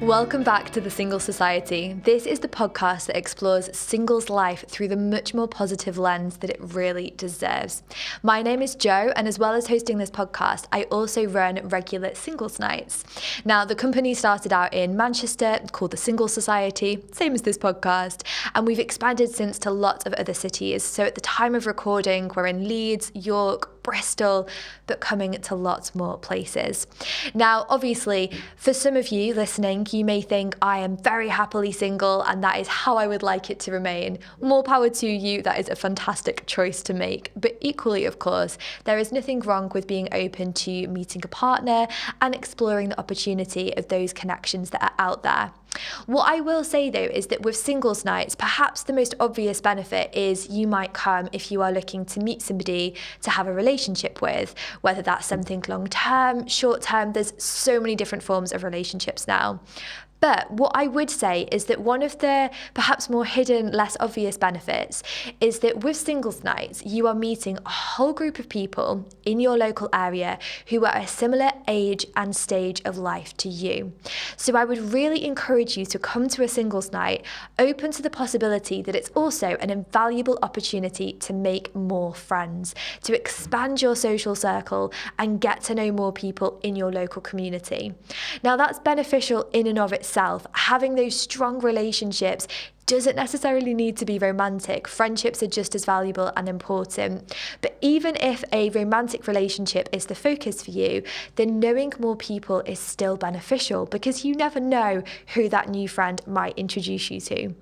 Welcome back to The Single Society. This is the podcast that explores singles life through the much more positive lens that it really deserves. My name is Jo, and as well as hosting this podcast, I also run regular singles nights. Now, the company started out in Manchester, called The Single Society, same as this podcast, and we've expanded since to lots of other cities. So at the time of recording, we're in Leeds, York, Bristol, but coming to lots more places. Now, obviously, for some of you listening, you may think I am very happily single and that is how I would like it to remain. More power to you, that is a fantastic choice to make. But equally, of course, there is nothing wrong with being open to meeting a partner and exploring the opportunity of those connections that are out there. What I will say though is that with singles nights, perhaps the most obvious benefit is you might come if you are looking to meet somebody to have a relationship with, whether that's something long term, short term. There's so many different forms of relationships now. But what I would say is that one of the perhaps more hidden, less obvious benefits is that with singles nights, you are meeting a whole group of people in your local area who are a similar age and stage of life to you. So I would really encourage you to come to a singles night open to the possibility that it's also an invaluable opportunity to make more friends, to expand your social circle and get to know more people in your local community. Now that's beneficial in and of itself. Having those strong relationships doesn't necessarily need to be romantic. Friendships are just as valuable and important. But even if a romantic relationship is the focus for you, then knowing more people is still beneficial because you never know who that new friend might introduce you to.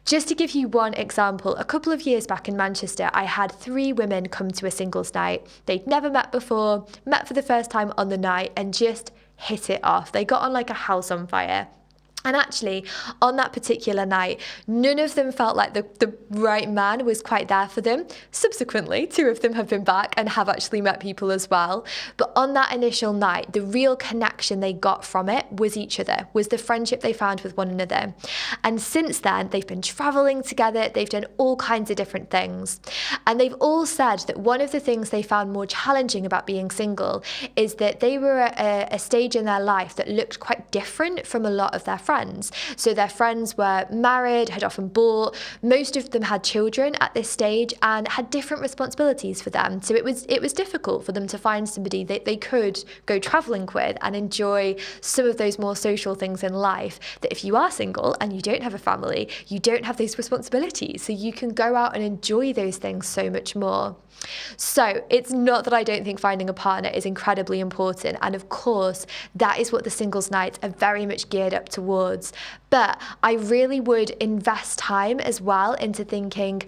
Just to give you one example, a couple of years back in Manchester, I had 3 women come to a singles night. They'd never met before, met for the first time on the night, and just hit it off. They got on like a house on fire. And actually, on that particular night, none of them felt like the right man was quite there for them. Subsequently, 2 of them have been back and have actually met people as well. But on that initial night, the real connection they got from it was each other, was the friendship they found with one another. And since then, they've been traveling together, they've done all kinds of different things. And they've all said that one of the things they found more challenging about being single is that they were at a stage in their life that looked quite different from a lot of their friends. So their friends were married, had often bought, most of them had children at this stage and had different responsibilities for them. So it was difficult for them to find somebody that they could go traveling with and enjoy some of those more social things in life that if you are single and you don't have a family, you don't have those responsibilities. So you can go out and enjoy those things so much more. So it's not that I don't think finding a partner is incredibly important. And of course, that is what the singles nights are very much geared up towards. But I really would invest time as well into thinking,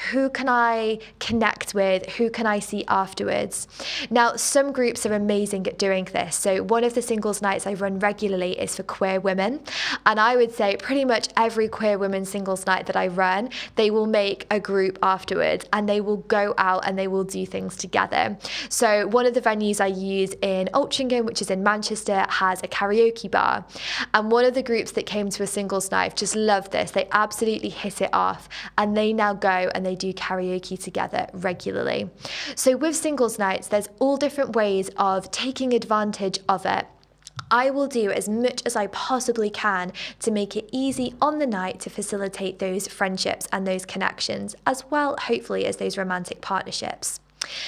who can I connect with? Who can I see afterwards? Now, some groups are amazing at doing this. So one of the singles nights I run regularly is for queer women. And I would say pretty much every queer women singles night that I run, they will make a group afterwards and they will go out and they will do things together. So one of the venues I use in Altrincham, which is in Manchester, has a karaoke bar. And one of the groups that came to a singles night just loved this. They absolutely hit it off and they now go and they do karaoke together regularly. So with singles nights, there's all different ways of taking advantage of it. I will do as much as I possibly can to make it easy on the night to facilitate those friendships and those connections, as well, hopefully, as those romantic partnerships.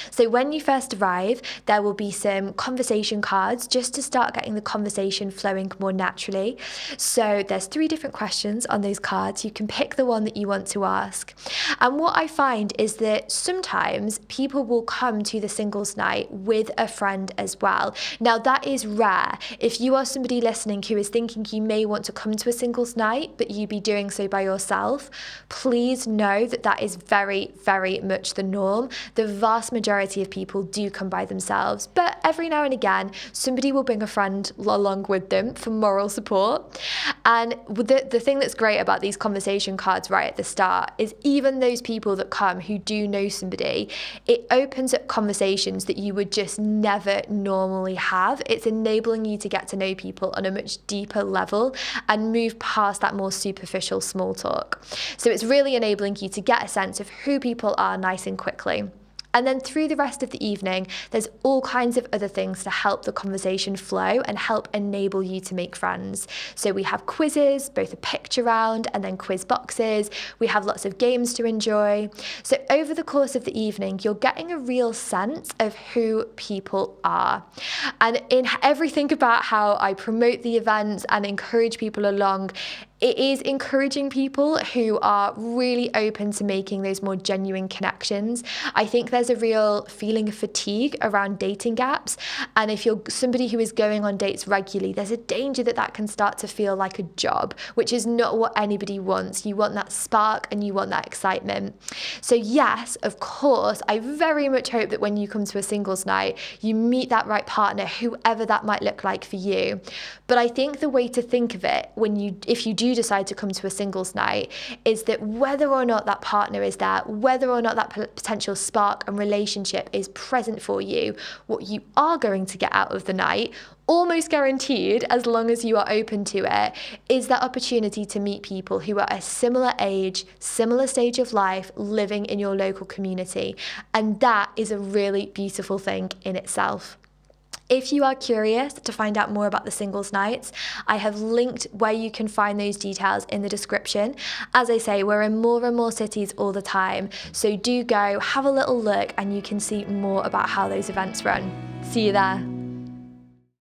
So when you first arrive, there will be some conversation cards just to start getting the conversation flowing more naturally. So there's 3 different questions on those cards. You can pick the one that you want to ask. And what I find is that sometimes people will come to the singles night with a friend as well. Now that is rare. If you are somebody listening who is thinking you may want to come to a singles night, but you be doing so by yourself, please know that that is very, very much the norm. The vast majority of people do come by themselves, but every now and again somebody will bring a friend along with them for moral support. And the thing that's great about these conversation cards right at the start is even those people that come who do know somebody, it opens up conversations that you would just never normally have. It's enabling you to get to know people on a much deeper level and move past that more superficial small talk. So it's really enabling you to get a sense of who people are nice and quickly. And then through the rest of the evening, there's all kinds of other things to help the conversation flow and help enable you to make friends. So we have quizzes, both a picture round and then quiz boxes. We have lots of games to enjoy. So over the course of the evening, you're getting a real sense of who people are. And in everything about how I promote the events and encourage people along, it is encouraging people who are really open to making those more genuine connections. I think there's a real feeling of fatigue around dating apps. And if you're somebody who is going on dates regularly, there's a danger that that can start to feel like a job, which is not what anybody wants. You want that spark and you want that excitement. So yes, of course, I very much hope that when you come to a singles night, you meet that right partner, whoever that might look like for you. But I think the way to think of it, if you do decide to come to a singles night, is that whether or not that partner is there, whether or not that potential spark and relationship is present for you, what you are going to get out of the night, almost guaranteed, as long as you are open to it, is that opportunity to meet people who are a similar age, similar stage of life, living in your local community. And that is a really beautiful thing in itself. If you are curious to find out more about the singles nights, I have linked where you can find those details in the description. As I say, we're in more and more cities all the time, so do go, have a little look, and you can see more about how those events run. See you there.